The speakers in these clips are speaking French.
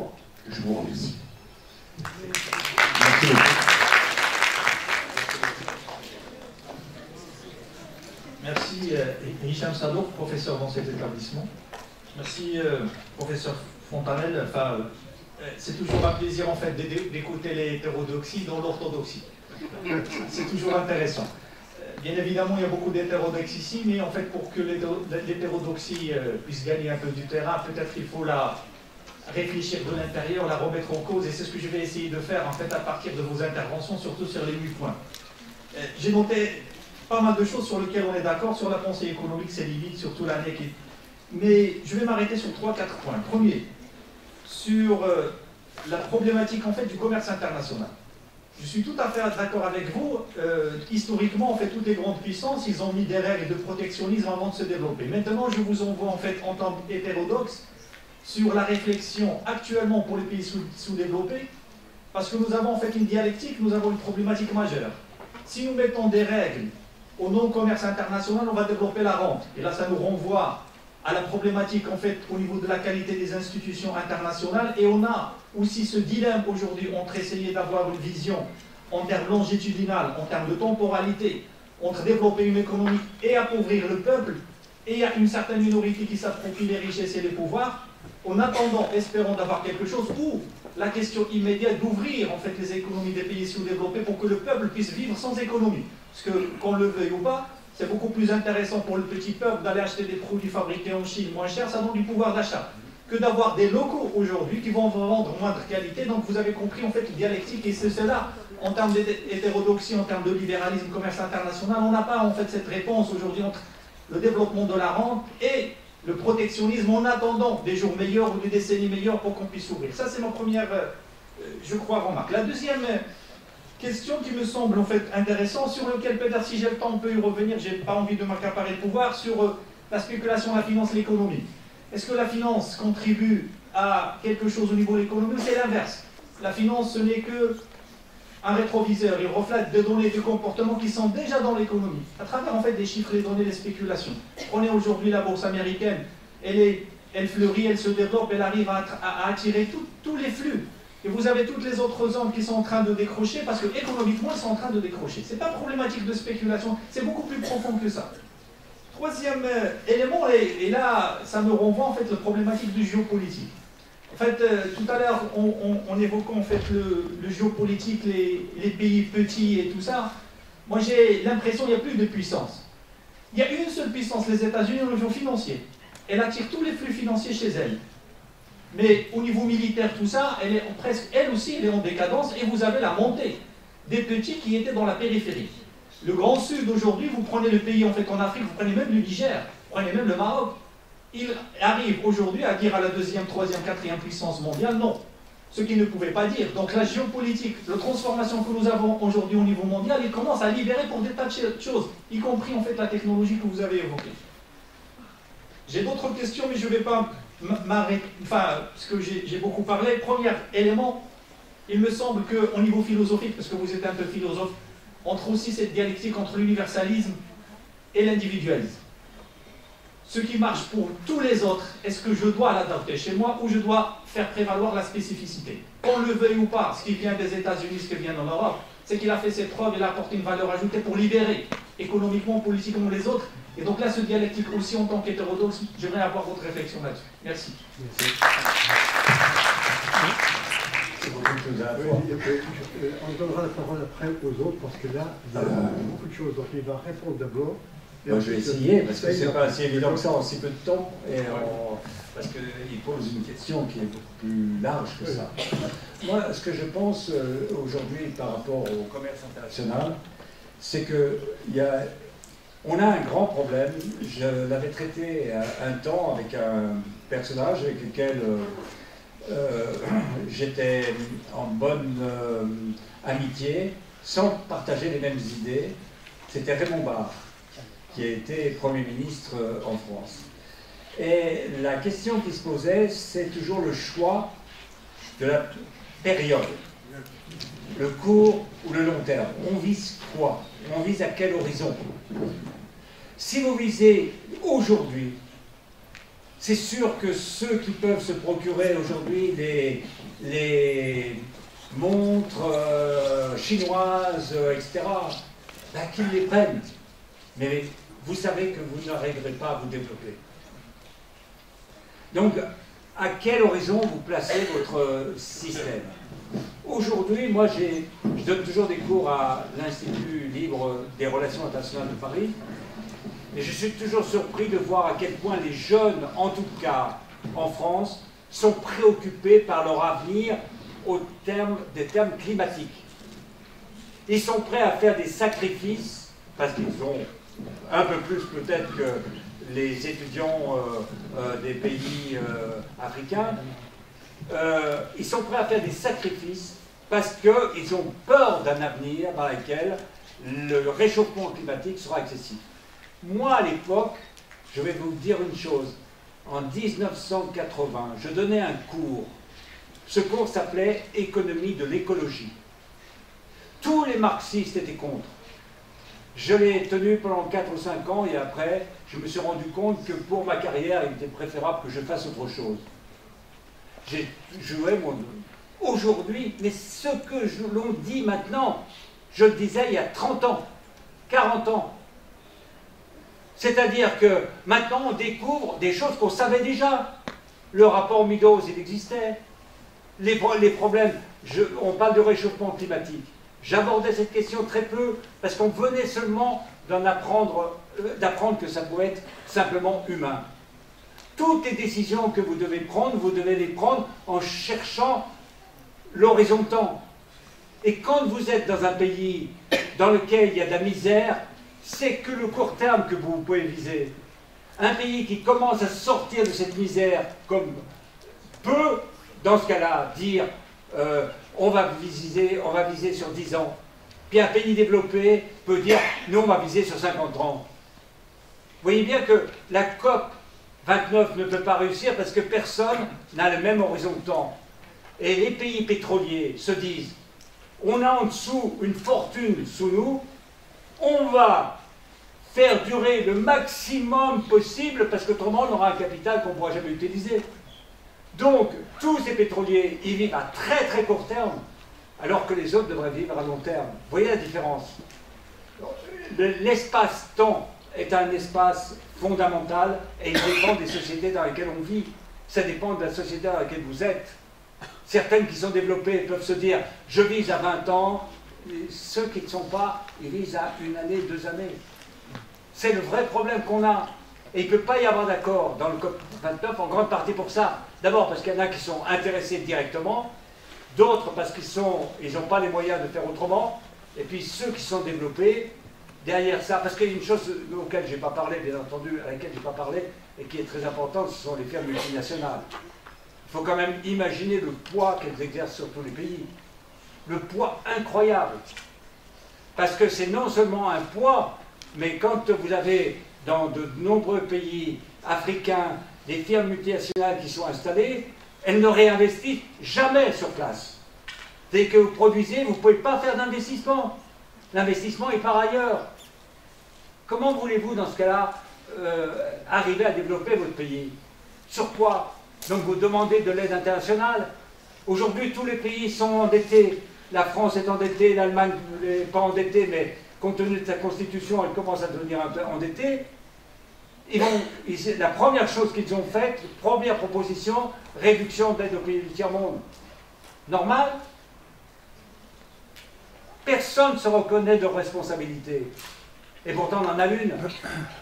Je vous remercie. Merci beaucoup. Merci Hicham Sadour, professeur dans cet établissement. Merci professeur Fontanelle. Enfin, c'est toujours un plaisir en fait d'écouter les hétérodoxies dans l'orthodoxie. C'est toujours intéressant. Bien évidemment, il y a beaucoup d'hétérodoxes ici, mais en fait, pour que l'hétérodoxie puisse gagner un peu du terrain, peut-être il faut la réfléchir de l'intérieur, la remettre en cause, et c'est ce que je vais essayer de faire en fait à partir de vos interventions, surtout sur les 8 points. J'ai noté pas mal de choses sur lesquelles on est d'accord, sur la pensée économique, c'est limite, surtout l'année qui... Mais je vais m'arrêter sur 3-4 points. Premier, sur la problématique en fait du commerce international. Je suis tout à fait d'accord avec vous. Historiquement, en fait, toutes les grandes puissances, ils ont mis des règles de protectionnisme avant de se développer. Maintenant, je vous envoie en fait en tant qu'hétérodoxe sur la réflexion actuellement pour les pays sous-développés, parce que nous avons en fait une dialectique, nous avons une problématique majeure. Si nous mettons des règles au non-commerce international, on va développer la rente. Et là, ça nous renvoie à la problématique en fait au niveau de la qualité des institutions internationales, et on a aussi ce dilemme aujourd'hui entre essayer d'avoir une vision en termes longitudinal, en termes de temporalité, entre développer une économie et appauvrir le peuple, et il y a une certaine minorité qui s'approprie les richesses et les pouvoirs, en attendant, espérons d'avoir quelque chose, ou la question immédiate d'ouvrir en fait les économies des pays sous-développés pour que le peuple puisse vivre sans économie. Parce que, qu'on le veuille ou pas, c'est beaucoup plus intéressant pour le petit peuple d'aller acheter des produits fabriqués en Chine moins chers, ça donne du pouvoir d'achat, que d'avoir des locaux aujourd'hui qui vont vendre moindre qualité. Donc vous avez compris en fait le dialectique, et c'est cela, en termes d'hétérodoxie, en termes de libéralisme, commerce international, on n'a pas en fait cette réponse aujourd'hui entre le développement de la rente et le protectionnisme en attendant des jours meilleurs ou des décennies meilleures pour qu'on puisse s'ouvrir. Ça c'est ma première, je crois, remarque. La deuxième question qui me semble en fait intéressante, sur lequel peut-être si j'ai le temps on peut y revenir, j'ai pas envie de m'accaparer le pouvoir, sur la spéculation, la finance, l'économie. Est-ce que la finance contribue à quelque chose au niveau de l'économie, ou c'est l'inverse? La finance, ce n'est que un rétroviseur, il reflète des données de comportement qui sont déjà dans l'économie, à travers en fait des chiffres, les données, les spéculations. Prenez aujourd'hui la bourse américaine, elle fleurit, elle se développe, elle arrive à attirer tous les flux. Et vous avez toutes les autres zones qui sont en train de décrocher, parce que économiquement, elles sont en train de décrocher. Ce n'est pas problématique de spéculation, c'est beaucoup plus profond que ça. Troisième élément, et là, ça me renvoie en fait la problématique du géopolitique. En fait, tout à l'heure, on évoquait en fait le géopolitique, les pays petits et tout ça. Moi, j'ai l'impression qu'il n'y a plus de puissance. Il y a une seule puissance, les États-Unis, au niveau financier. Elle attire tous les flux financiers chez elle. Mais au niveau militaire, tout ça, elle est presque, elle aussi, elle est en décadence, et vous avez la montée des petits qui étaient dans la périphérie. Le Grand Sud, aujourd'hui, vous prenez le pays en fait en Afrique, vous prenez même le Niger, vous prenez même le Maroc. Il arrive aujourd'hui à dire à la deuxième, troisième, quatrième puissance mondiale non. Ce qu'il ne pouvait pas dire. Donc la géopolitique, la transformation que nous avons aujourd'hui au niveau mondial, il commence à libérer pour des tas de choses, y compris en fait la technologie que vous avez évoquée. J'ai d'autres questions, mais je ne vais pas m'arrêter, enfin, parce que j'ai beaucoup parlé. Premier élément, il me semble qu'au niveau philosophique, parce que vous êtes un peu philosophe, entre aussi cette dialectique entre l'universalisme et l'individualisme. Ce qui marche pour tous les autres, est-ce que je dois l'adapter chez moi ou je dois faire prévaloir la spécificité? Qu'on le veuille ou pas, ce qui vient des États-Unis, ce qui vient en Europe, c'est qu'il a fait ses preuves, il a apporté une valeur ajoutée pour libérer économiquement, politiquement les autres. Et donc là, ce dialectique aussi, en tant qu'hétérodoxe, j'aimerais avoir votre réflexion là-dessus. Merci. Merci. On donnera la parole après aux autres, parce que là, il y a beaucoup de choses. Donc il va répondre d'abord. Moi, je vais essayer, parce que c'est pas si évident que ça en si peu de temps, et parce qu'il pose une question qui est beaucoup plus large que ça. Moi, ce que je pense aujourd'hui par rapport au commerce international, c'est qu'on a un grand problème. Je l'avais traité un temps avec un personnage avec lequel j'étais en bonne amitié, sans partager les mêmes idées. C'était Raymond Barre, qui a été Premier ministre en France. Et la question qui se posait, c'est toujours le choix de la période, le court ou le long terme. On vise quoi? On vise à quel horizon? Si vous visez aujourd'hui c'est sûr que ceux qui peuvent se procurer aujourd'hui les montres chinoises, etc., ben, qu'ils les prennent. Mais vous savez que vous n'arriverez pas à vous développer. Donc, à quel horizon vous placez votre système? Aujourd'hui, moi, je donne toujours des cours à l'Institut libre des relations internationales de Paris, et je suis toujours surpris de voir à quel point les jeunes, en tout cas en France, sont préoccupés par leur avenir au terme des termes climatiques. Ils sont prêts à faire des sacrifices, parce qu'ils ont un peu plus peut-être que les étudiants des pays africains, ils sont prêts à faire des sacrifices parce qu'ils ont peur d'un avenir dans lequel le réchauffement climatique sera excessif. Moi, à l'époque, je vais vous dire une chose. En 1980, je donnais un cours. Ce cours s'appelait « Économie de l'écologie ». Tous les marxistes étaient contre. Je l'ai tenu pendant 4 ou 5 ans et après, je me suis rendu compte que pour ma carrière, il était préférable que je fasse autre chose. J'ai joué mon... Aujourd'hui, mais ce que l'on dit maintenant, je le disais il y a 30 ans, 40 ans. C'est-à-dire que maintenant, on découvre des choses qu'on savait déjà. Le rapport Meadows, il existait. Les problèmes, on parle de réchauffement climatique. J'abordais cette question très peu, parce qu'on venait seulement d'apprendre que ça pouvait être simplement humain. Toutes les décisions que vous devez prendre, vous devez les prendre en cherchant l'horizon de temps. Et quand vous êtes dans un pays dans lequel il y a de la misère, c'est que le court terme que vous pouvez viser. Un pays qui commence à sortir de cette misère comme peut, dans ce cas-là, dire on va viser sur 10 ans. Puis un pays développé peut dire nous on va viser sur 50 ans. Vous voyez bien que la COP 29 ne peut pas réussir parce que personne n'a le même horizon de temps. Et les pays pétroliers se disent on a en dessous une fortune sous nous, on va faire durer le maximum possible parce qu'autrement on aura un capital qu'on ne pourra jamais utiliser. Donc tous ces pétroliers, ils vivent à très très court terme alors que les autres devraient vivre à long terme. Vous voyez la différence? L'espace-temps est un espace fondamental et il dépend des sociétés dans lesquelles on vit. Ça dépend de la société dans laquelle vous êtes. Certaines qui sont développées peuvent se dire « je vise à 20 ans », ceux qui ne sont pas, ils visent à 1 année, 2 années. C'est le vrai problème qu'on a. Et il ne peut pas y avoir d'accord dans le COP29 en grande partie pour ça. D'abord parce qu'il y en a qui sont intéressés directement, d'autres parce qu'ils n'ont pas les moyens de faire autrement, et puis ceux qui sont développés, derrière ça, parce qu'il y a une chose auquel je n'ai pas parlé, bien entendu, à laquelle je n'ai pas parlé, et qui est très importante, ce sont les firmes multinationales. Il faut quand même imaginer le poids qu'elles exercent sur tous les pays. Le poids incroyable. Parce que c'est non seulement un poids, mais quand vous avez dans de nombreux pays africains des firmes multinationales qui sont installées, elles ne réinvestissent jamais sur place. Dès que vous produisez, vous ne pouvez pas faire d'investissement. L'investissement est par ailleurs. Comment voulez-vous, dans ce cas-là, arriver à développer votre pays? Sur quoi? Donc vous demandez de l'aide internationale. Aujourd'hui, tous les pays sont endettés. La France est endettée, l'Allemagne n'est pas endettée, mais compte tenu de sa constitution, elle commence à devenir un peu endettée. La première chose qu'ils ont faite, première proposition, réduction d'aide aux pays du tiers-monde. Normal? Personne ne se reconnaît de responsabilité. Et pourtant, on en a une.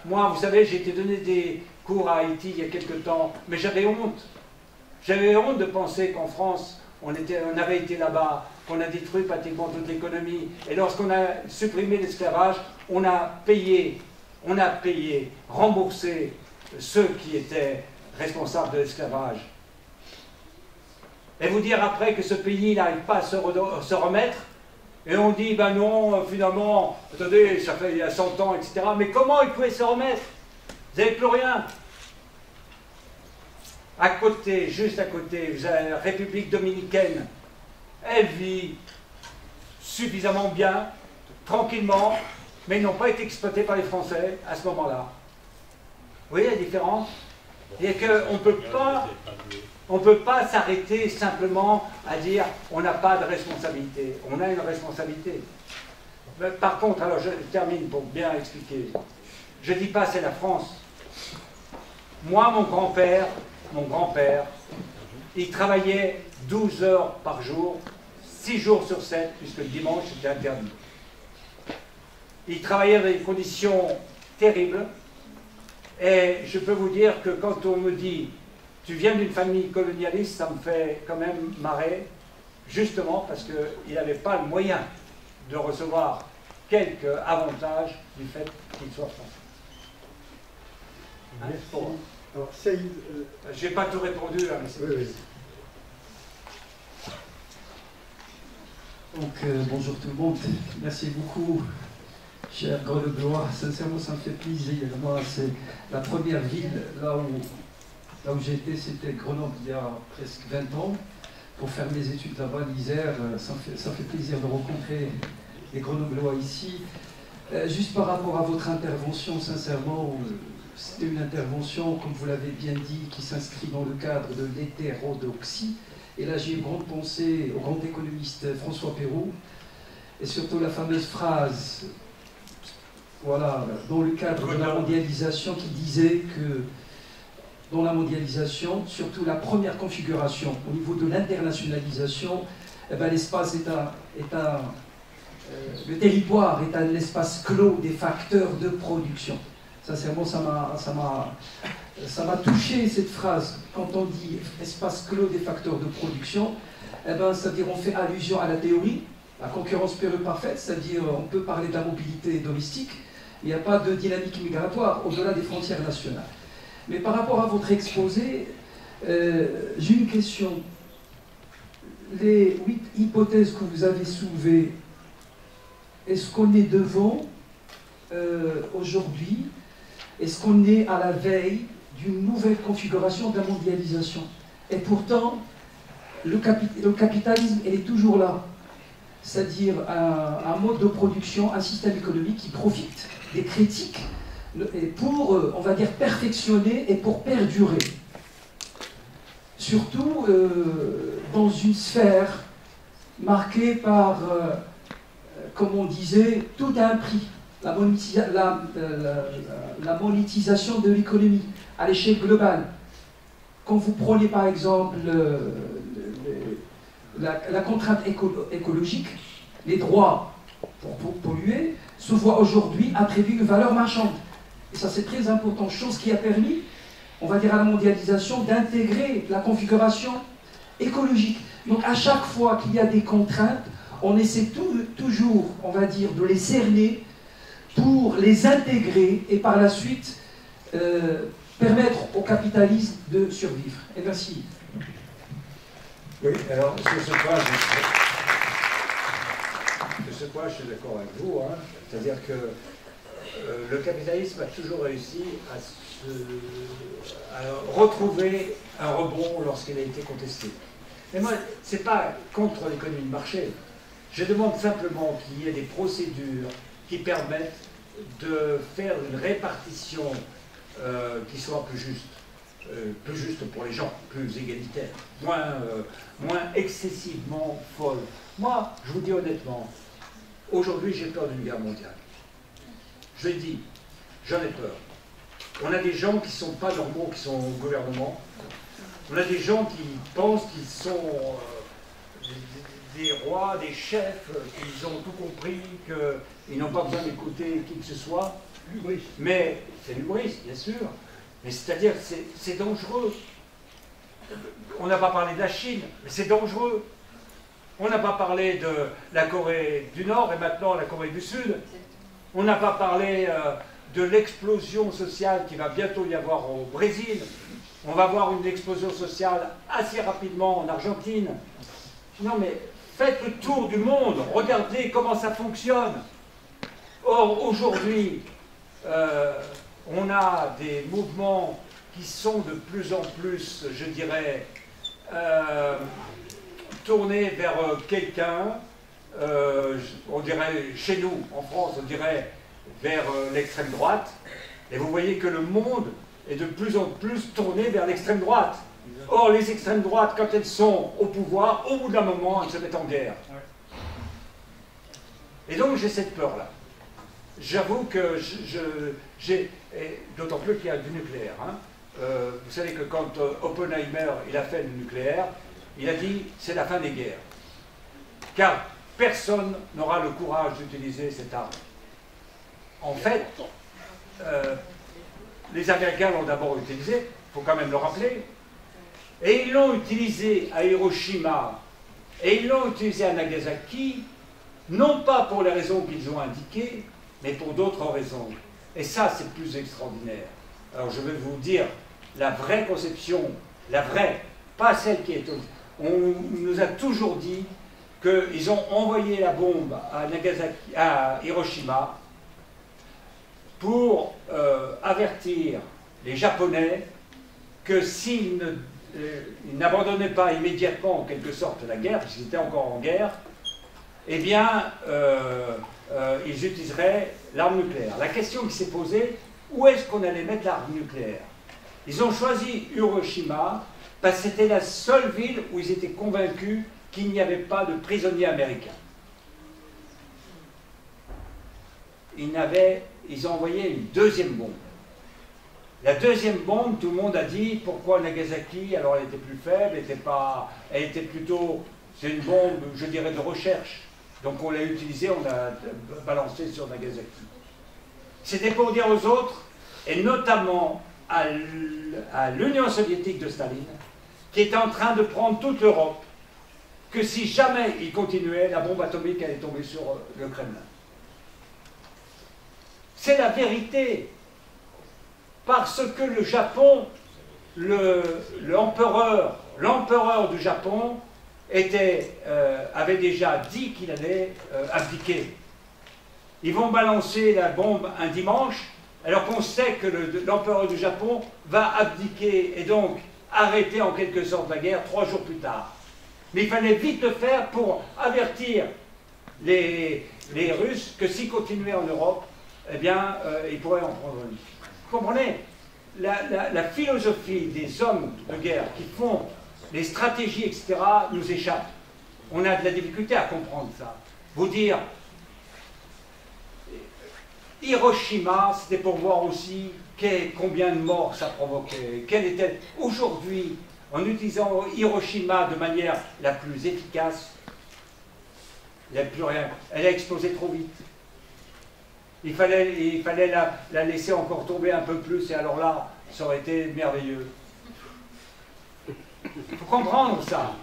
Moi, vous savez, j'ai été donné des cours à Haïti il y a quelque temps, mais j'avais honte. J'avais honte de penser qu'en France, on avait été là-bas, qu'on a détruit pratiquement toute l'économie. Et lorsqu'on a supprimé l'esclavage, on a payé, remboursé ceux qui étaient responsables de l'esclavage. Et vous dire après que ce pays n'arrive pas à se remettre, et on dit, ben non, finalement, attendez, ça fait il y a 100 ans, etc. Mais comment ils pouvaient se remettre? Vous n'avez plus rien. À côté, juste à côté, vous avez la République dominicaine. Elle vit suffisamment bien, tranquillement, mais ils n'ont pas été exploités par les Français à ce moment-là. Vous voyez la différence? Et qu'on ne peut pas s'arrêter simplement à dire on n'a pas de responsabilité. On a une responsabilité. Par contre, alors je termine pour bien expliquer. Je ne dis pas c'est la France. Moi, mon grand-père, il travaillait 12 heures par jour, 6 jours sur 7, puisque le dimanche c'était interdit. Il travaillait dans des conditions terribles. Et je peux vous dire que quand on me dit « tu viens d'une famille colonialiste », ça me fait quand même marrer, justement parce qu'il n'avait pas le moyen de recevoir quelques avantages du fait qu'il soit français. Merci. Bon. Alors, Saïd... Je n'ai pas tout répondu, là, mais c'est... Oui. Donc, bonjour tout le monde. Merci beaucoup, cher Grenoblois. Sincèrement, ça me fait plaisir. Moi, c'est la première ville, là où j'ai été, c'était Grenoble il y a presque 20 ans. Pour faire mes études là-bas, l'Isère, ça fait plaisir de rencontrer les Grenoblois ici. Juste par rapport à votre intervention, sincèrement, c'était une intervention, comme vous l'avez bien dit, qui s'inscrit dans le cadre de l'hétérodoxie. Et là, j'ai une grande pensée au grand économiste François Perroux, et surtout la fameuse phrase, voilà, dans le cadre de la mondialisation, qui disait que dans la mondialisation, surtout la première configuration, au niveau de l'internationalisation, eh ben, l'espace le territoire est un espace clos des facteurs de production. Sincèrement, ça m'a touché cette phrase. Quand on dit espace clos des facteurs de production, eh ben, c'est-à-dire on fait allusion à la théorie, la concurrence pure parfaite, c'est-à-dire on peut parler de la mobilité domestique, il n'y a pas de dynamique migratoire au-delà des frontières nationales. Mais par rapport à votre exposé, j'ai une question. Les 8 hypothèses que vous avez soulevées, est-ce qu'on est devant aujourd'hui? Est-ce qu'on est à la veille d'une nouvelle configuration de la mondialisation? Et pourtant, le capitalisme, elle est toujours là. C'est-à-dire un mode de production, un système économique qui profite des critiques pour, on va dire, perfectionner et pour perdurer. Surtout dans une sphère marquée par, comme on disait, tout a un prix. La monétisation de l'économie à l'échelle globale. Quand vous prenez par exemple la contrainte écologique, les droits pour polluer se voient aujourd'hui attribuer une valeur marchande. Et ça c'est très important, chose qui a permis, on va dire à la mondialisation, d'intégrer la configuration écologique. Donc à chaque fois qu'il y a des contraintes, on essaie toujours, on va dire, de les cerner pour les intégrer et par la suite permettre au capitalisme de survivre. Et merci. Oui, alors sur ce point, je suis d'accord avec vous. Hein. C'est-à-dire que le capitalisme a toujours réussi à retrouver un rebond lorsqu'il a été contesté. Mais moi, ce n'est pas contre l'économie de marché. Je demande simplement qu'il y ait des procédures qui permettent de faire une répartition qui soit plus juste pour les gens, plus égalitaire, moins excessivement folle. Moi, je vous dis honnêtement, aujourd'hui j'ai peur d'une guerre mondiale. Je le dis, j'en ai peur. On a des gens qui ne sont pas normaux, qui sont au gouvernement. On a des gens qui pensent qu'ils sont des rois, des chefs, qu'ils ont tout compris, qu'ils n'ont pas besoin d'écouter qui que ce soit. Mais c'est l'hubris, bien sûr. Mais c'est-à-dire que c'est dangereux. On n'a pas parlé de la Chine, mais c'est dangereux. On n'a pas parlé de la Corée du Nord et maintenant la Corée du Sud. On n'a pas parlé de l'explosion sociale qui va bientôt y avoir au Brésil. On va voir une explosion sociale assez rapidement en Argentine. Non mais faites le tour du monde, regardez comment ça fonctionne. Or aujourd'hui, on a des mouvements qui sont de plus en plus, je dirais, tournés vers quelqu'un, on dirait chez nous, en France, on dirait vers l'extrême droite. Et vous voyez que le monde est de plus en plus tournée vers l'extrême droite. Or, les extrêmes droites, quand elles sont au pouvoir, au bout d'un moment, elles se mettent en guerre. Et donc, j'ai cette peur-là. J'avoue que d'autant plus qu'il y a du nucléaire. Hein. Vous savez que quand Oppenheimer il a fait le nucléaire, il a dit c'est la fin des guerres. Car personne n'aura le courage d'utiliser cette arme. En fait, les Américains l'ont d'abord utilisé, il faut quand même le rappeler, et ils l'ont utilisé à Hiroshima, et ils l'ont utilisé à Nagasaki, non pas pour les raisons qu'ils ont indiquées, mais pour d'autres raisons. Et ça, c'est plus extraordinaire. Alors je vais vous dire la vraie conception, la vraie, pas celle qui est... On nous a toujours dit qu'ils ont envoyé la bombe à Nagasaki, à Hiroshima pour avertir les Japonais que s'ils n'abandonnaient pas immédiatement en quelque sorte la guerre, puisqu'ils étaient encore en guerre, eh bien, ils utiliseraient l'arme nucléaire. La question qui s'est posée, où est-ce qu'on allait mettre l'arme nucléaire? Ils ont choisi Hiroshima parce que c'était la seule ville où ils étaient convaincus qu'il n'y avait pas de prisonniers américains. Ils ont envoyé une deuxième bombe. La deuxième bombe, tout le monde a dit, pourquoi Nagasaki? Alors elle était plus faible, elle était plutôt, c'est une bombe, je dirais, de recherche. Donc on l'a utilisée, on l'a balancée sur Nagasaki. C'était pour dire aux autres, et notamment à l'Union soviétique de Staline, qui était en train de prendre toute l'Europe, que si jamais il continuait, la bombe atomique allait tomber sur le Kremlin. C'est la vérité. Parce que le Japon, l'empereur du Japon avait déjà dit qu'il allait abdiquer. Ils vont balancer la bombe un dimanche, alors qu'on sait que l'empereur du Japon va abdiquer et donc arrêter en quelque sorte la guerre 3 jours plus tard. Mais il fallait vite le faire pour avertir les Russes que s'ils continuaient en Europe, eh bien, ils pourraient en prendre une. Vous comprenez? La philosophie des hommes de guerre qui font les stratégies, etc., nous échappe. On a de la difficulté à comprendre ça. Vous dire, Hiroshima, c'était pour voir aussi combien de morts ça provoquait. Quel était aujourd'hui, en utilisant Hiroshima de manière la plus efficace, il n'y a plus rien. Elle a explosé trop vite. Il fallait la laisser encore tomber un peu plus, et alors là, ça aurait été merveilleux. Il faut comprendre ça.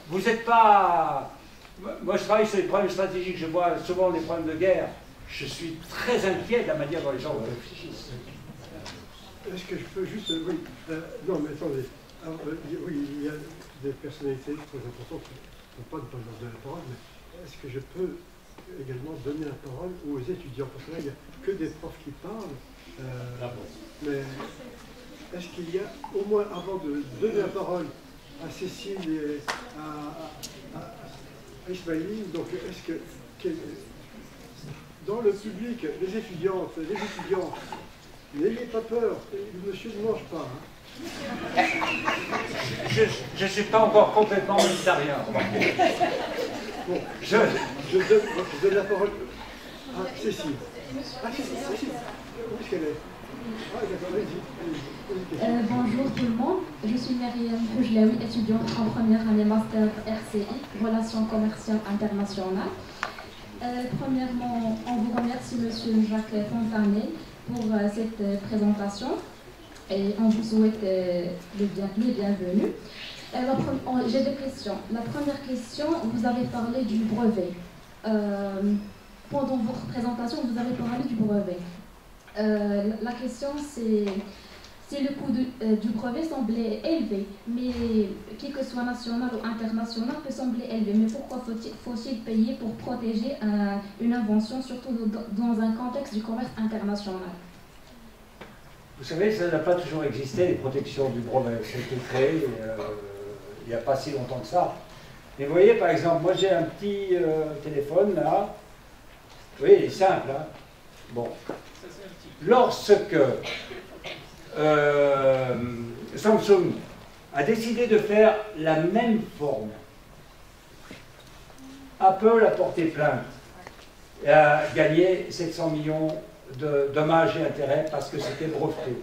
Vous n'êtes pas... Moi, je travaille sur les problèmes stratégiques, je vois souvent les problèmes de guerre. Je suis très inquiet de la manière dont les gens réfléchissent. Est-ce que je peux juste... Oui, non, mais attendez. Alors, oui, il y a des personnalités très importantes qui ne sont pas dans la parole, mais est-ce que je peux également donner la parole aux étudiants? Parce que là, il n'y a que des profs qui parlent. Mais est-ce qu'il y a, au moins avant de donner la parole à Cécile et à Ismaïl, donc est-ce que dans le public, les étudiants, n'ayez pas peur, le monsieur ne mange pas. Hein. Je ne suis pas encore complètement végétarien. Bon, je donne la parole à Cécile. Ah, Cécile, où est-ce qu'elle est? Ah, d'accord, allez-y. Bonjour tout le monde, je suis Myriam Houjlaoui, étudiante en première année master RCI, Relations commerciales internationales. Premièrement, on vous remercie Monsieur Jacques Fontanet pour cette présentation et on vous souhaite les bienvenus. J'ai deux questions. La première question, vous avez parlé du brevet. Pendant votre présentation, vous avez parlé du brevet. La question, c'est si le coût du brevet semblait élevé, mais quel que soit national ou international peut sembler élevé. Mais pourquoi faut-il payer pour protéger une invention, surtout dans un contexte du commerce international? Vous savez, ça n'a pas toujours existé, les protections du brevet. Ça a été créé il n'y a pas si longtemps que ça. Et vous voyez, par exemple, moi j'ai un petit téléphone là. Oui, il est simple. Hein. Bon. lorsque Samsung a décidé de faire la même forme, Apple a porté plainte et a gagné 700 millions de dommages et intérêts parce que c'était breveté.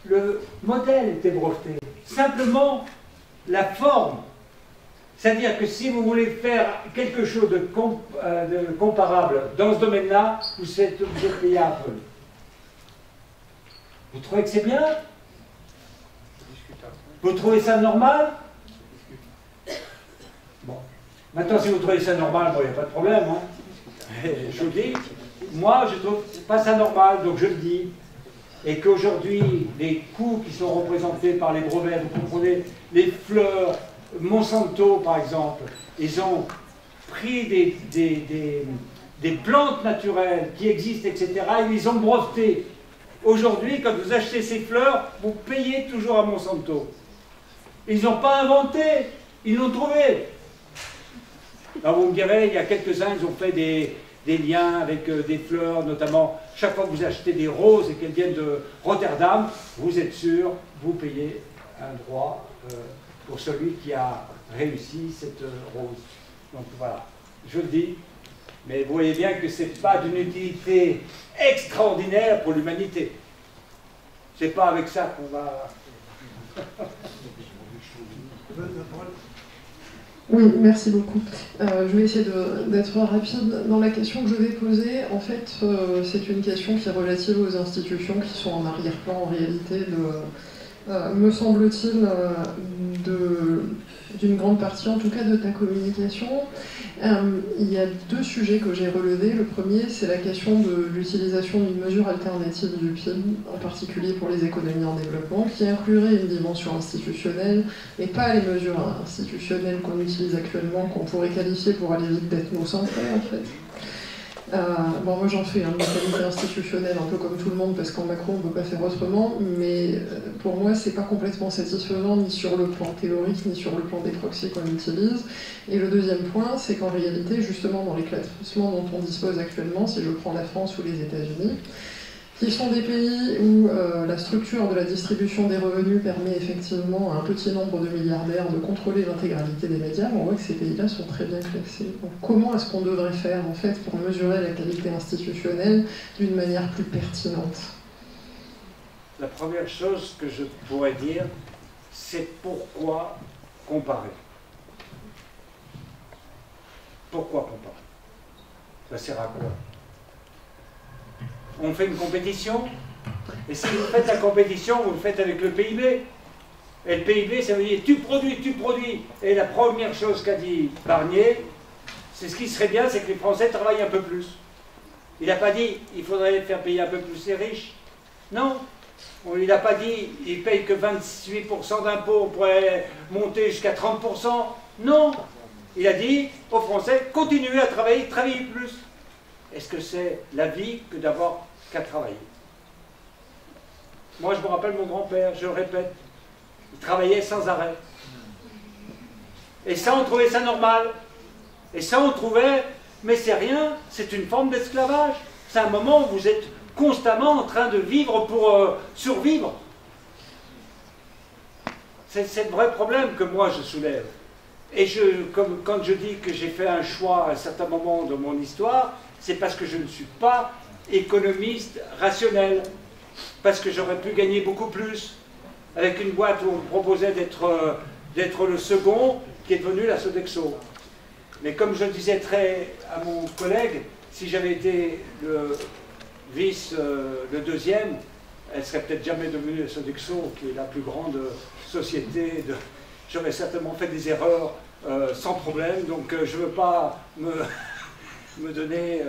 Le modèle était breveté. Simplement, la forme. C'est-à-dire que si vous voulez faire quelque chose de comparable dans ce domaine-là, vous êtes payé à Apple. Vous trouvez que c'est bien? Vous trouvez ça normal? Bon. Maintenant, si vous trouvez ça normal, il n'y a pas de problème. Hein. Je vous dis, moi, je ne trouve pas ça normal, donc je le dis. Et qu'aujourd'hui, les coûts qui sont représentés par les brevets, vous comprenez, les fleurs, Monsanto par exemple, ils ont pris des plantes naturelles qui existent, etc., ils les ont brevetées. Aujourd'hui, quand vous achetez ces fleurs, vous payez toujours à Monsanto. Ils n'ont pas inventé, ils l'ont trouvé. Alors vous me direz, il y a quelques-uns, ils ont fait des liens avec des fleurs, notamment chaque fois que vous achetez des roses et qu'elles viennent de Rotterdam, vous êtes sûr, vous payez un droit pour celui qui a réussi cette rose. Donc voilà, je le dis, mais vous voyez bien que ce n'est pas d'une utilité extraordinaire pour l'humanité. C'est pas avec ça qu'on va... Oui, merci beaucoup. Je vais essayer d'être rapide dans la question que je vais poser. En fait, c'est une question qui est relative aux institutions qui sont en arrière-plan en réalité, me semble-t-il, d'une grande partie, en tout cas, de ta communication. Il y a deux sujets que j'ai relevés. Le premier, c'est la question de l'utilisation d'une mesure alternative du PIB, en particulier pour les économies en développement, qui inclurait une dimension institutionnelle, et pas les mesures institutionnelles qu'on utilise actuellement, qu'on pourrait qualifier pour aller vite d'ethnocentrées, en fait. Bon, moi j'en fais une qualité institutionnelle un peu comme tout le monde parce qu'en Macron on ne peut pas faire autrement, mais pour moi c'est pas complètement satisfaisant ni sur le plan théorique ni sur le plan des proxys qu'on utilise. Et le deuxième point, c'est qu'en réalité, justement dans les classements dont on dispose actuellement, si je prends la France ou les États-Unis, qui sont des pays où la structure de la distribution des revenus permet effectivement à un petit nombre de milliardaires de contrôler l'intégralité des médias, on voit que ces pays-là sont très bien classés. Donc, comment est-ce qu'on devrait faire en fait pour mesurer la qualité institutionnelle d'une manière plus pertinente? La première chose que je pourrais dire, c'est pourquoi comparer. Pourquoi comparer? Ça sert à quoi? On fait une compétition, et si vous faites la compétition, vous le faites avec le PIB. Et le PIB, ça veut dire tu produis. Et la première chose qu'a dit Barnier, c'est ce qui serait bien, c'est que les Français travaillent un peu plus. Il n'a pas dit il faudrait faire payer un peu plus les riches. Non. Il n'a pas dit ils ne payent que 28% d'impôts, on pourrait monter jusqu'à 30%. Non. Il a dit aux Français continuez à travailler plus. Est-ce que c'est la vie que d'avoir qu'à travailler? Moi, je me rappelle mon grand-père, je le répète, il travaillait sans arrêt. Et ça, on trouvait ça normal. Et ça, on trouvait, mais c'est rien, c'est une forme d'esclavage. C'est un moment où vous êtes constamment en train de vivre pour survivre. C'est le vrai problème que moi, je soulève. Et quand je dis que j'ai fait un choix à un certain moment de mon histoire, c'est parce que je ne suis pas économiste rationnel, parce que j'aurais pu gagner beaucoup plus avec une boîte où on me proposait d'être le second, qui est devenu la Sodexo. Mais comme je le disais à mon collègue, si j'avais été le deuxième, elle serait peut-être jamais devenue la Sodexo, qui est la plus grande société. J'aurais certainement fait des erreurs sans problème, donc je ne veux pas me donner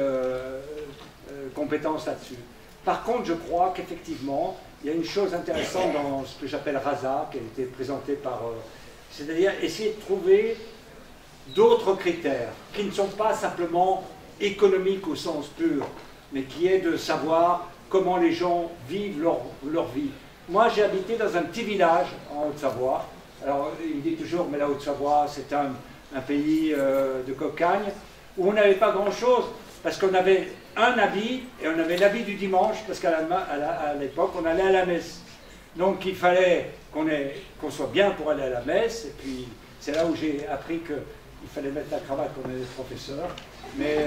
compétence là-dessus. Par contre, je crois qu'effectivement, il y a une chose intéressante dans ce que j'appelle RASA, qui a été présenté par... c'est-à-dire essayer de trouver d'autres critères, qui ne sont pas simplement économiques au sens pur, mais qui est de savoir comment les gens vivent leur vie. Moi, j'ai habité dans un petit village en Haute-Savoie. Alors, il dit toujours, mais la Haute-Savoie, c'est un pays de cocagne, où on n'avait pas grand-chose, parce qu'on avait un habit, et on avait l'habit du dimanche, parce qu'à l'époque, on allait à la messe. Donc il fallait qu'on soit bien pour aller à la messe, et puis c'est là où j'ai appris qu'il fallait mettre la cravate quand on était professeur, mais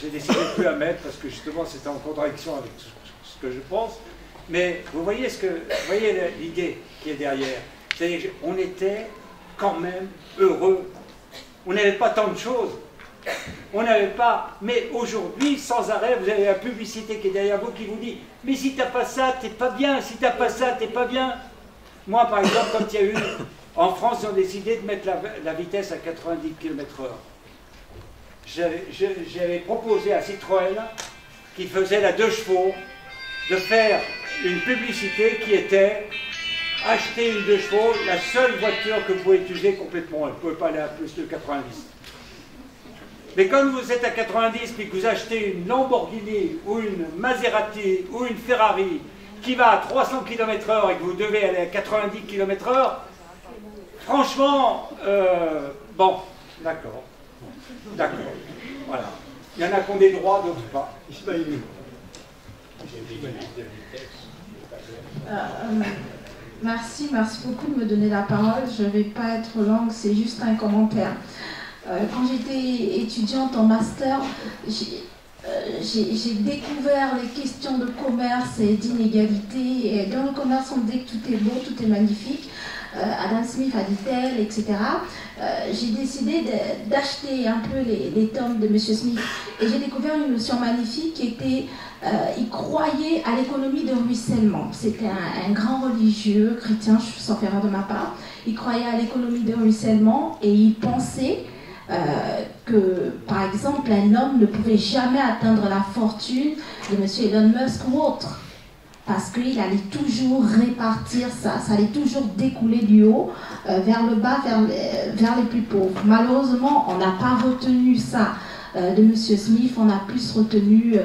j'ai décidé de ne plus la mettre, parce que justement c'était en contradiction avec ce que je pense. Mais vous voyez l'idée qui est derrière. C'est-à-dire qu'on était quand même heureux. On n'avait pas tant de choses. On n'avait pas... Mais aujourd'hui, sans arrêt, vous avez la publicité qui est derrière vous qui vous dit « Mais si t'as pas ça, t'es pas bien. Si t'as pas ça, t'es pas bien. » Moi, par exemple, quand il y a eu... En France, ils ont décidé de mettre la vitesse à 90 km/h. J'avais proposé à Citroën, qui faisait la 2 chevaux, de faire une publicité qui était acheter une 2 chevaux, la seule voiture que vous pouvez utiliser complètement. Elle ne pouvait pas aller à plus de 90. Mais quand vous êtes à 90 et que vous achetez une Lamborghini ou une Maserati ou une Ferrari qui va à 300 km/h et que vous devez aller à 90 km/h, franchement, bon, d'accord. D'accord. Voilà. Il y en a qui ont des droits, d'autres pas. Merci beaucoup de me donner la parole. Je ne vais pas être longue, c'est juste un commentaire. Quand j'étais étudiante en master, j'ai découvert les questions de commerce et d'inégalité. Et dans le commerce, on dit que tout est beau, tout est magnifique. Adam Smith a dit tel, etc. J'ai décidé d'acheter un peu les tomes de M. Smith et j'ai découvert une notion magnifique qui était, il croyait à l'économie de ruissellement. C'était un grand religieux chrétien, sauf erreur de ma part. Il croyait à l'économie de ruissellement et il pensait que, par exemple, un homme ne pouvait jamais atteindre la fortune de M. Elon Musk ou autre. Parce qu'il allait toujours répartir ça allait toujours découler du haut vers le bas, vers les plus pauvres. Malheureusement, on n'a pas retenu ça de M. Smith, on a plus retenu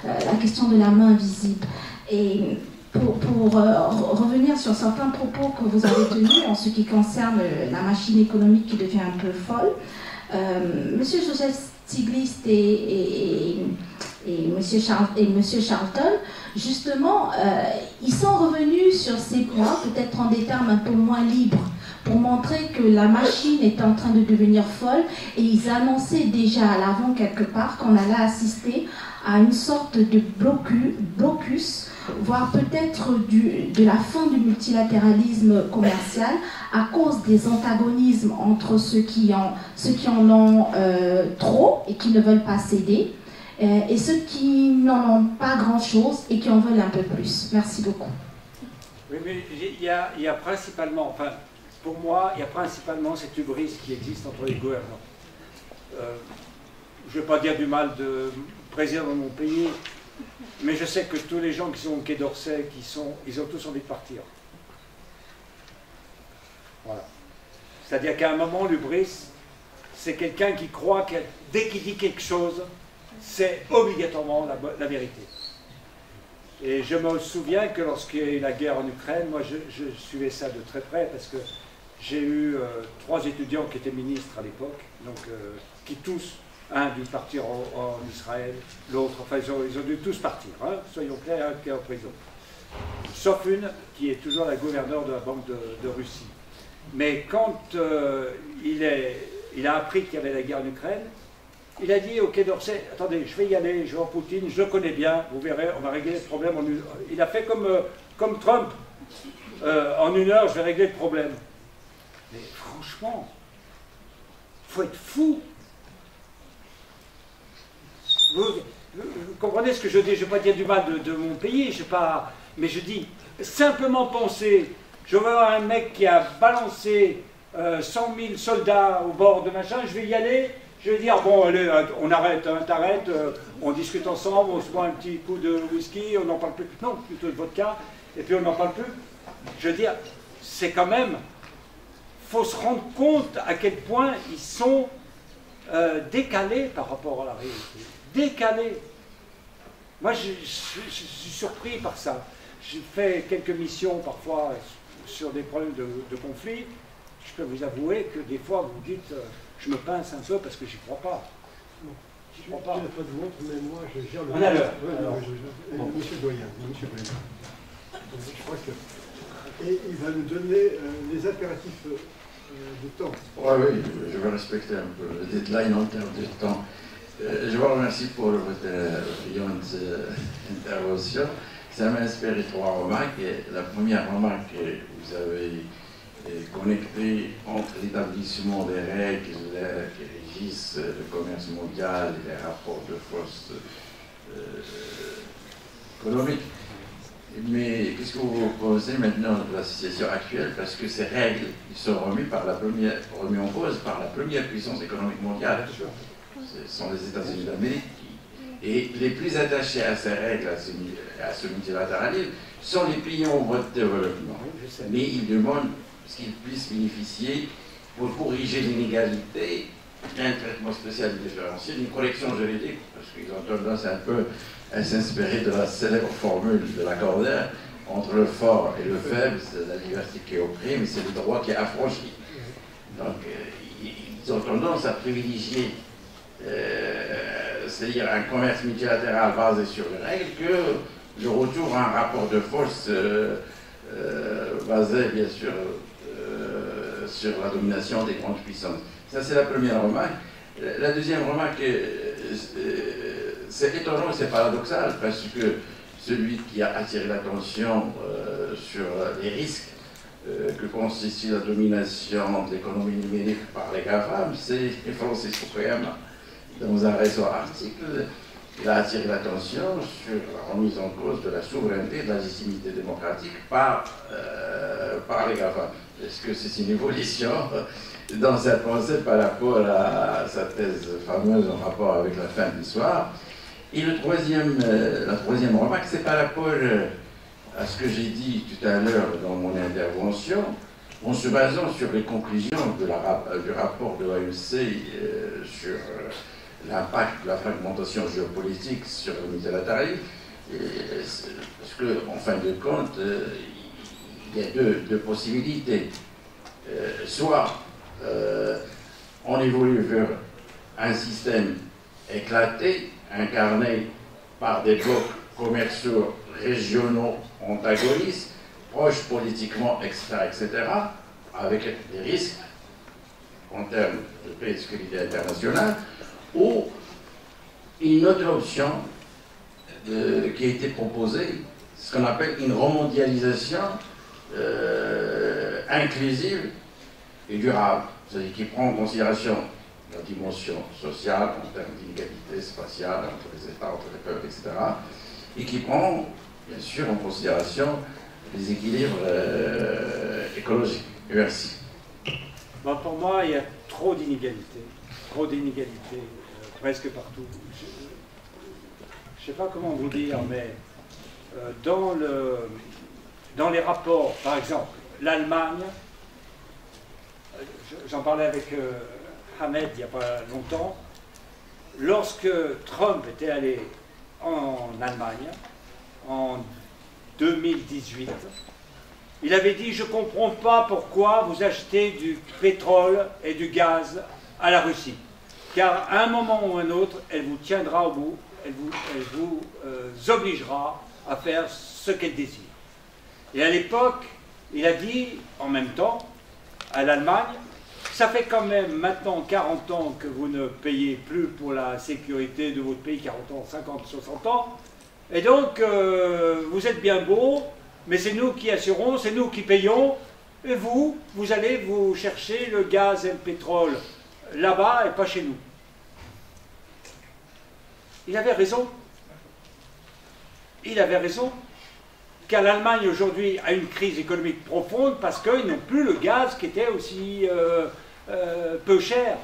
la question de la main invisible. Et pour revenir sur certains propos que vous avez tenus en ce qui concerne la machine économique qui devient un peu folle, M. Joseph Stiglitz et M. Charlton, justement, ils sont revenus sur ces points, peut-être en des termes un peu moins libres, pour montrer que la machine est en train de devenir folle, et ils annonçaient déjà à l'avant quelque part qu'on allait assister à une sorte de blocus, voire peut-être de la fin du multilatéralisme commercial à cause des antagonismes entre ceux qui en ont trop et qui ne veulent pas céder, et ceux qui n'en ont pas grand-chose et qui en veulent un peu plus. Merci beaucoup. Oui, mais il y a principalement, enfin, pour moi, il y a principalement cette hubris qui existe entre les gouvernants. Je ne vais pas dire du mal de président de mon pays, mais je sais que tous les gens qui sont au Quai d'Orsay, ils ont tous envie de partir. Voilà. C'est-à-dire qu'à un moment, l'hubris, c'est quelqu'un qui croit que dès qu'il dit quelque chose, c'est obligatoirement la vérité. Et je me souviens que lorsqu'il y a eu la guerre en Ukraine, moi je suivais ça de très près parce que j'ai eu 3 étudiants qui étaient ministres à l'époque, donc qui tous, un dû partir en Israël, l'autre, enfin ils ont dû tous partir, hein, soyons clairs, un qui est en prison. Sauf une qui est toujours la gouverneure de la Banque de Russie. Mais quand il a appris qu'il y avait la guerre en Ukraine, il a dit au Quai d'Orsay, attendez, je vais y aller, je vais voir Poutine, je le connais bien, vous verrez, on va régler ce problème. Il a fait comme Trump, en 1 heure, je vais régler le problème. Mais franchement, il faut être fou. Vous comprenez ce que je dis? Je ne vais pas dire du mal de mon pays, mais je dis, simplement penser, je vais avoir un mec qui a balancé 100 000 soldats au bord de machin, je vais y aller. Je vais dire, bon, allez, on arrête, hein, t'arrêtes, on discute ensemble, on se prend un petit coup de whisky, on n'en parle plus. Non, plutôt de vodka, et puis on n'en parle plus. Je veux dire, c'est quand même... Il faut se rendre compte à quel point ils sont décalés par rapport à la réalité. Décalés. Moi, je suis surpris par ça. J'ai fait quelques missions, parfois, sur des problèmes de conflit. Je peux vous avouer que des fois, vous dites... je me pince un peu parce que j'y crois pas. Je n'ai pas de montre, mais moi je gère le... On a l'heure. Monsieur Doyen, monsieur Président. Je crois que... Et il va nous donner les impératifs du temps. Oui, je vais respecter un peu le deadline en termes de temps. Je vous remercie pour votre brillante intervention. Ça m'a inspiré 3 remarques. Et la première remarque, vous avez connecté entre l'établissement des règles qui régissent le commerce mondial et les rapports de force économiques. Mais qu'est-ce que vous pensez maintenant de la situation actuelle? Parce que ces règles ils sont remis en cause par la première puissance économique mondiale. Ce sont les États-Unis d'Amérique. Et les plus attachés à ces règles, à ce multilatéralisme, sont les pays en voie de développement. Mais ils demandent qu'ils puissent bénéficier, pour corriger l'inégalité, d'un traitement spécial différencié, d'une correction juridique, parce qu'ils ont tendance un peu à s'inspirer de la célèbre formule de Lacordaire, entre le fort et le faible, c'est la liberté qui est opprimée, mais c'est le droit qui est affranchi. Donc, ils ont tendance à privilégier, c'est-à-dire un commerce multilatéral basé sur les règles, que le retour à un rapport de force basé, bien sûr, sur la domination des grandes puissances. Ça, c'est la première remarque. La deuxième remarque, c'est étonnant et c'est paradoxal, parce que celui qui a attiré l'attention sur les risques que constitue la domination de l'économie numérique par les GAFAM, c'est Francis Fukuyama. Dans un récent article, il a attiré l'attention sur la remise en cause de la souveraineté et de la légitimité démocratique par les GAFAM. Est-ce que c'est une évolution dans sa pensée par rapport à sa thèse fameuse en rapport avec la fin de l'histoire? Et la troisième remarque, c'est par rapport à ce que j'ai dit tout à l'heure dans mon intervention, en se basant sur les conclusions du rapport de l'OMC sur l'impact de la fragmentation géopolitique sur le multilatéralisme, parce qu'en fin de compte, il y a deux possibilités. Soit on évolue vers un système éclaté, incarné par des blocs commerciaux régionaux antagonistes, proches politiquement, etc., avec des risques en termes de paix et de sécurité internationale, ou une autre option qui a été proposée, ce qu'on appelle une remondialisation inclusive et durable, c'est-à-dire qui prend en considération la dimension sociale en termes d'inégalité spatiale entre les États, entre les peuples, etc., et qui prend bien sûr en considération les équilibres écologiques. Merci. Bon, pour moi, il y a trop d'inégalités presque partout. Je ne sais pas comment vous dire, mais dans les rapports, par exemple, l'Allemagne, j'en parlais avec Hamed il n'y a pas longtemps, lorsque Trump était allé en Allemagne, en 2018, il avait dit « Je ne comprends pas pourquoi vous achetez du pétrole et du gaz à la Russie, car à un moment ou un autre, elle vous tiendra au bout, elle vous obligera à faire ce qu'elle désire. » Et à l'époque, il a dit, en même temps, à l'Allemagne, ça fait quand même maintenant 40 ans que vous ne payez plus pour la sécurité de votre pays, 40 ans, 50, 60 ans, et donc vous êtes bien beau, mais c'est nous qui assurons, c'est nous qui payons, et vous allez vous chercher le gaz et le pétrole là-bas et pas chez nous. Il avait raison. Il avait raison. Car l'Allemagne aujourd'hui a une crise économique profonde parce qu'ils n'ont plus le gaz qui était aussi peu cher.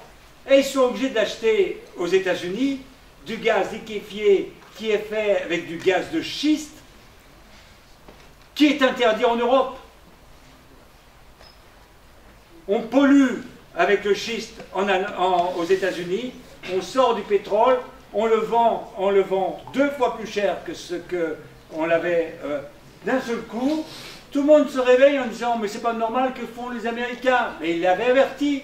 Et ils sont obligés d'acheter aux États-Unis du gaz liquéfié qui est fait avec du gaz de schiste qui est interdit en Europe. On pollue avec le schiste aux États-Unis, on sort du pétrole, on le vend 2 fois plus cher que ce qu'on l'avait d'un seul coup. Tout le monde se réveille en disant « Mais c'est pas normal que font les Américains ». Mais ils l'avaient averti.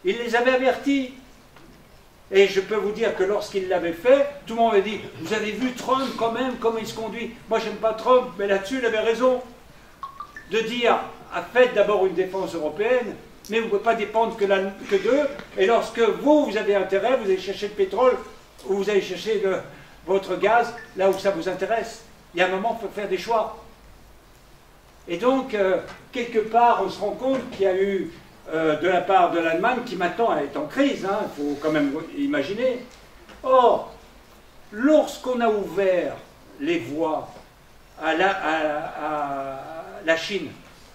Ils les avaient avertis. Et je peux vous dire que lorsqu'il l'avait fait, tout le monde avait dit « Vous avez vu Trump quand même, comment il se conduit ?» Moi, j'aime pas Trump, mais là-dessus, il avait raison. De dire « Faites d'abord une défense européenne, mais vous ne pouvez pas dépendre que d'eux. Et lorsque vous avez intérêt, vous allez chercher le pétrole, ou vous allez chercher votre gaz, là où ça vous intéresse. Il y a un moment, il faut faire des choix. » Et donc, quelque part, on se rend compte qu'il y a eu, de la part de l'Allemagne, qui maintenant est en crise, hein, il faut quand même imaginer. Or, lorsqu'on a ouvert les voies à la Chine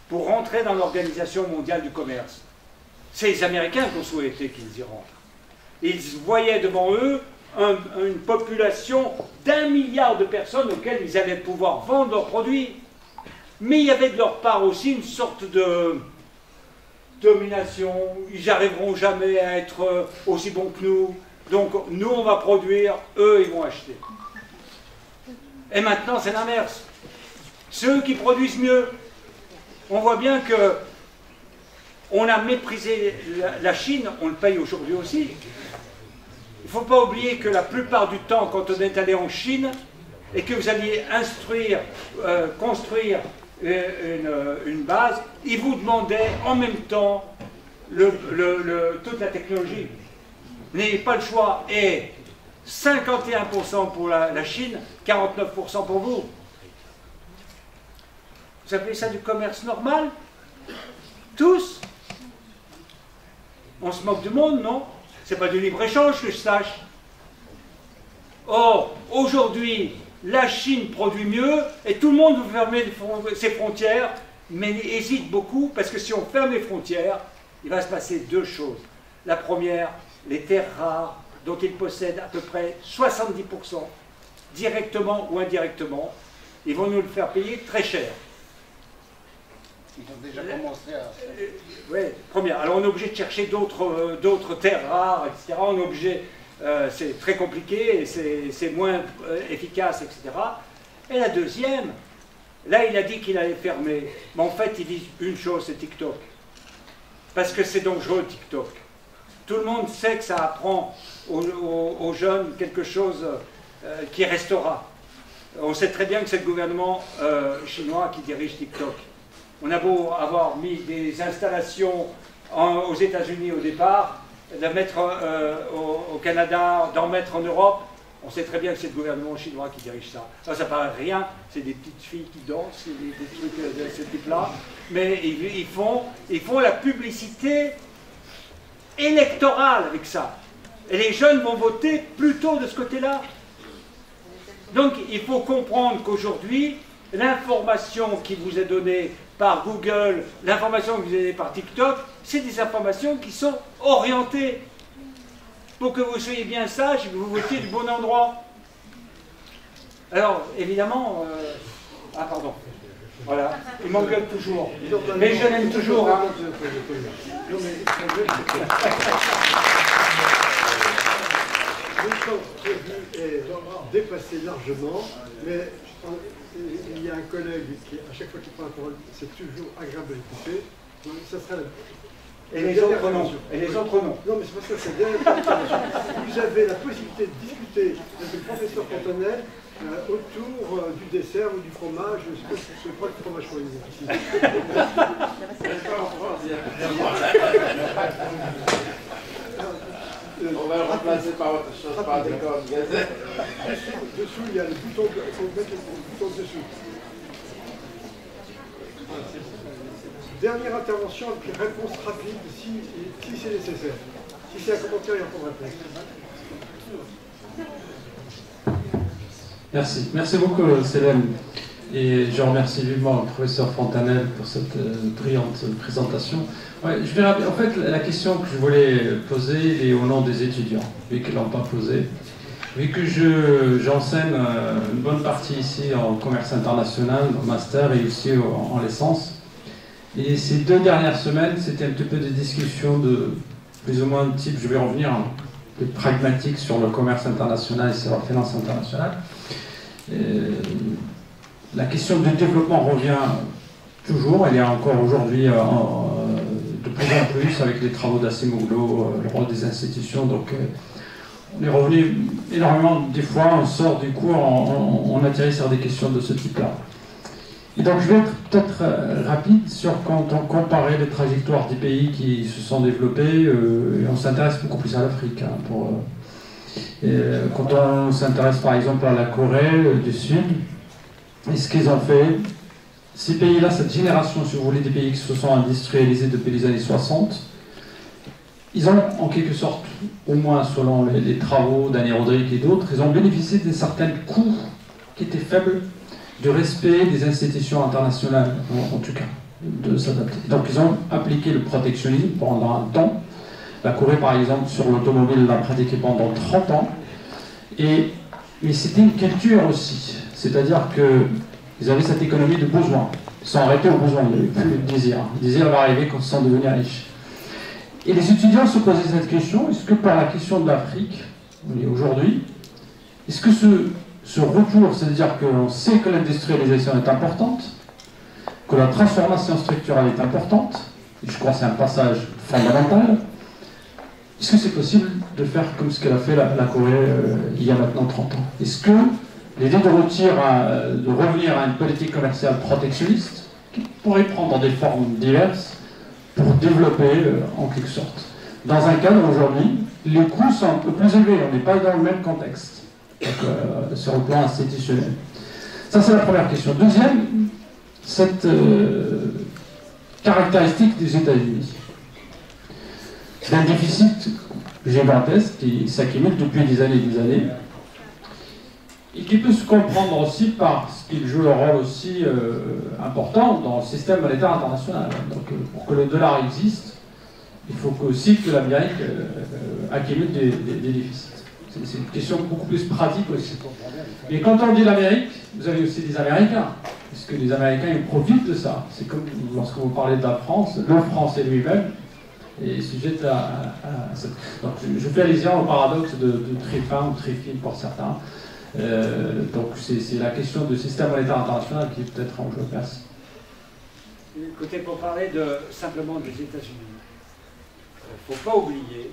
pour rentrer dans l'Organisation mondiale du commerce, c'est les Américains qui ont souhaité qu'ils y rentrent. Ils voyaient devant eux une population d'1 milliard de personnes auxquelles ils allaient pouvoir vendre leurs produits. Mais il y avait de leur part aussi une sorte de domination. Ils n'arriveront jamais à être aussi bons que nous. Donc nous, on va produire, eux, ils vont acheter. Et maintenant, c'est l'inverse. Ceux qui produisent mieux. On voit bien que on a méprisé la Chine, on le paye aujourd'hui aussi. Il ne faut pas oublier que la plupart du temps, quand on est allé en Chine, et que vous alliez construire une base, ils vous demandaient en même temps toute la technologie. Vous n'avez pas le choix. Et 51% pour la Chine, 49% pour vous. Vous appelez ça du commerce normal? Tous? On se moque du monde, non? C'est pas du libre-échange que je sache. Or, aujourd'hui, la Chine produit mieux et tout le monde veut fermer ses frontières, mais hésite beaucoup parce que si on ferme les frontières, il va se passer deux choses. La première, les terres rares dont ils possèdent à peu près 70%, directement ou indirectement, ils vont nous le faire payer très cher. Ils ont déjà commencé à... Oui, première. Alors on est obligé de chercher d'autres terres rares, etc. On est obligé... c'est très compliqué, et c'est moins efficace, etc. Et la deuxième, là il a dit qu'il allait fermer, mais en fait il dit une chose, c'est TikTok. Parce que c'est dangereux TikTok. Tout le monde sait que ça apprend aux jeunes quelque chose qui restera. On sait très bien que c'est le gouvernement chinois qui dirige TikTok. On a beau avoir mis des installations aux États-Unis au départ, d'en mettre au Canada, d'en mettre en Europe, on sait très bien que c'est le gouvernement chinois qui dirige ça. Ça paraît rien, c'est des petites filles qui dansent, des trucs de ce type-là, mais ils font la publicité électorale avec ça. Et les jeunes vont voter plutôt de ce côté-là. Donc il faut comprendre qu'aujourd'hui, l'information qui vous est donnée par Google, l'information que vous avez par TikTok, c'est des informations qui sont orientées pour que vous soyez bien sage et que vous votiez du bon endroit. Alors, évidemment... Ah, pardon. Voilà, il m'engueule toujours. Mais je l'aime toujours. Hein. Le temps prévu est dépassé largement, mais il y a un collègue qui, à chaque fois qu'il prend la parole, c'est toujours agréable de l'écouter. Ça sera Et les autres non. Et les autres non. Non, mais c'est pas ça, c'est bien. Vous avez la possibilité de discuter avec le professeur Fontanelle autour du dessert ou du fromage. Je crois que le fromage pour ici. On va le remplacer par autre chose, par des cordes gazette. Dessous, il y a le bouton, il faut mettre le bouton dessous. Dernière intervention avec réponse rapide si c'est nécessaire. Si c'est un commentaire, il y a pas de réponse. Merci beaucoup Célène. Et je remercie vivement le professeur Fontanelle pour cette brillante présentation. Ouais, en fait, la question que je voulais poser est au nom des étudiants, vu qu'ils ne l'ont pas posée. Vu que j'enseigne une bonne partie ici en commerce international, en master et ici en licence. Et ces 2 dernières semaines, c'était un petit peu des discussions de plus ou moins de type, je vais revenir, un peu pragmatique sur le commerce international et sur la finance internationale. La question du développement revient toujours, elle est encore aujourd'hui de plus en plus avec les travaux d'Acemoglu, le rôle des institutions. Donc on est revenu énormément, des fois on sort du cours, on atterrit sur des questions de ce type-là. Et donc je vais être peut-être rapide sur quand on comparait les trajectoires des pays qui se sont développés, et on s'intéresse beaucoup plus à l'Afrique. Quand on s'intéresse par exemple à la Corée du Sud, et ce qu'ils ont fait, ces pays-là, cette génération, si vous voulez, des pays qui se sont industrialisés depuis les années 60, ils ont en quelque sorte, au moins selon les travaux d'Annie Rodrigue et d'autres, ils ont bénéficié de certains coûts qui étaient faibles de respect des institutions internationales, en tout cas, de s'adapter. Donc ils ont appliqué le protectionnisme pendant un temps. La Corée, par exemple, sur l'automobile, l'a pratiqué pendant 30 ans. Mais c'était une culture aussi. C'est-à-dire qu'ils avaient cette économie de besoin. Ils sont arrêtés au besoin, il n'y avait plus de désir. Le désir va arriver quand ils sont devenus riches. Et les étudiants se posaient cette question, est-ce que par la question de l'Afrique, on est aujourd'hui, est-ce que ce retour, c'est-à-dire qu'on sait que l'industrialisation est importante, que la transformation structurelle est importante, et je crois que c'est un passage fondamental, est-ce que c'est possible de faire comme ce qu'elle a fait la Corée il y a maintenant 30 ans? Est-ce que l'idée de revenir à une politique commerciale protectionniste, qui pourrait prendre des formes diverses, pour développer en quelque sorte. Dans un cadre aujourd'hui, les coûts sont un peu plus élevés, on n'est pas dans le même contexte, donc, sur le plan institutionnel. Ça c'est la première question. Deuxième, cette caractéristique des États-Unis. C'est un déficit gigantesque qui s'accumule depuis des années et qui peut se comprendre aussi parce qu'il joue un rôle aussi important dans le système monétaire international. Donc pour que le dollar existe, il faut aussi que l'Amérique accumule des déficits. C'est une question beaucoup plus pratique aussi. Mais quand on dit l'Amérique, vous avez aussi des Américains, puisque les Américains ils profitent de ça. C'est comme lorsque vous parlez de la France, le Français lui-même est sujet à cette... Donc je fais allusion au paradoxe de Triffin ou Triffin pour certains. Donc c'est la question du système monétaire international qui est peut-être en jeu. Merci. Écoutez, pour parler simplement des États-Unis, il ne faut pas oublier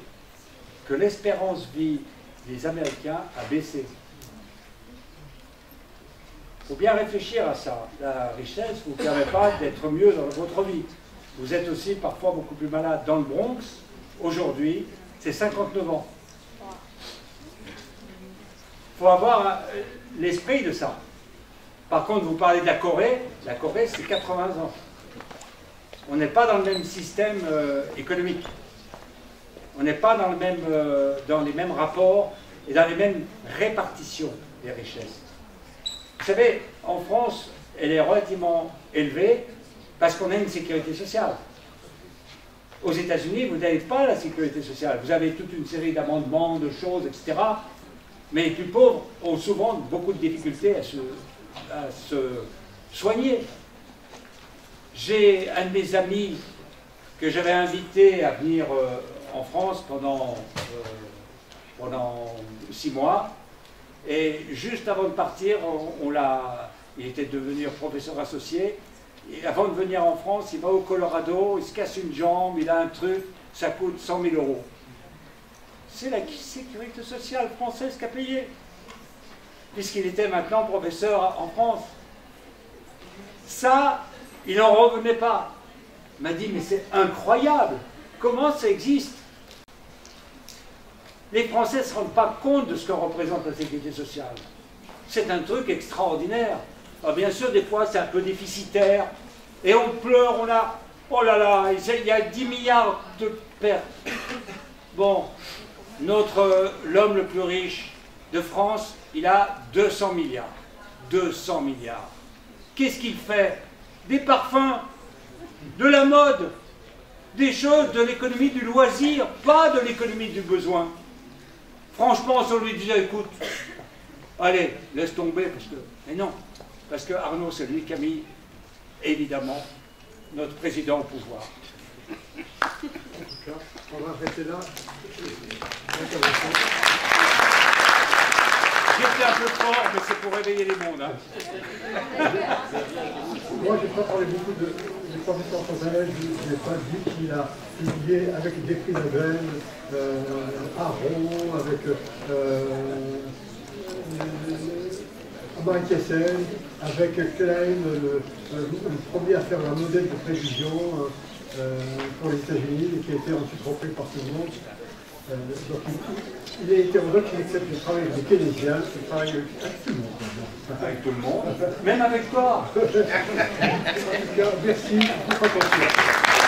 que l'espérance de vie des Américains a baissé. Il faut bien réfléchir à ça. La richesse ne vous permet pas d'être mieux dans votre vie. Vous êtes aussi parfois beaucoup plus malade. Dans le Bronx, aujourd'hui, c'est 59 ans. Il faut avoir l'esprit de ça. Par contre, vous parlez de la Corée c'est 80 ans. On n'est pas dans le même système économique. On n'est pas dans les mêmes rapports et dans les mêmes répartitions des richesses. Vous savez, en France, elle est relativement élevée parce qu'on a une sécurité sociale. Aux États-Unis, vous n'avez pas la sécurité sociale. Vous avez toute une série d'amendements, de choses, etc. Mais les plus pauvres ont souvent beaucoup de difficultés à se soigner. J'ai un de mes amis que j'avais invité à venir en France pendant 6 mois. Et juste avant de partir, il était devenu professeur associé. Et avant de venir en France, il va au Colorado, il se casse une jambe, il a un truc, ça coûte 100 000 €. C'est la sécurité sociale française qui a payé, puisqu'il était maintenant professeur en France. Ça, il n'en revenait pas. Il m'a dit, mais c'est incroyable, comment ça existe? Les Français ne se rendent pas compte de ce que représente la sécurité sociale. C'est un truc extraordinaire. Alors bien sûr, des fois, c'est un peu déficitaire, et on pleure, on a... Oh là là, il y a 10 milliards de pertes. Bon, l'homme le plus riche de France, il a 200 milliards. 200 milliards. Qu'est-ce qu'il fait? Des parfums, de la mode, des choses de l'économie du loisir, pas de l'économie du besoin. Franchement, si on lui disait, écoute, allez, laisse tomber, parce que... Mais non, parce que Arnaud, c'est lui qui a mis, évidemment, notre président au pouvoir. En tout cas, on va arrêter là. J'étais un peu fort, mais c'est pour réveiller les mondes. Hein. Moi, je n'ai pas parlé beaucoup de professeur Fontanel, je n'ai pas dit qu'il a publié avec des prix Nobel, Aron, avec Amartya Sen, avec Klein, le premier à faire un modèle de prévision pour les États-Unis et qui a été ensuite repris par tout le monde. Donc il est hétérodoxe, il accepte de travailler avec des keynésiens, il travaille avec tout le monde. Avec tout le monde, même avec toi. En tout cas, merci pour votre attention.